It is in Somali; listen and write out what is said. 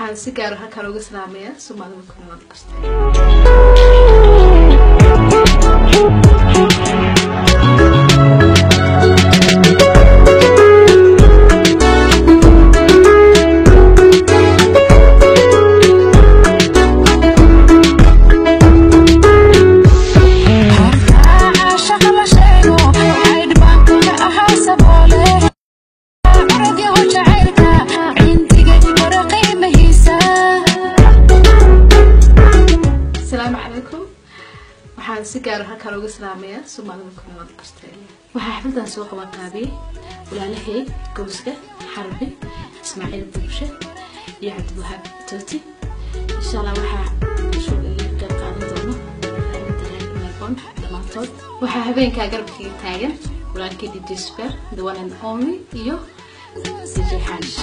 waxaan si gaar ah halkan uga salaamayaa Soomaalida ku nool kasta. waxaan si gaar ah halkan uga salaamayaa Soomaalida ku nool kasta. waxaa xafladan soo qaban qaaday walaalahay Gowska Xarbi Ismaaciil Bulshe iyo Cabdiwahaab Tooti insha Allah waxaa soo qayb qaadan doona dhamaantood waxaa habeenka garabkii taagan walaalkay DJ Super the one and only iyo DJ Hash.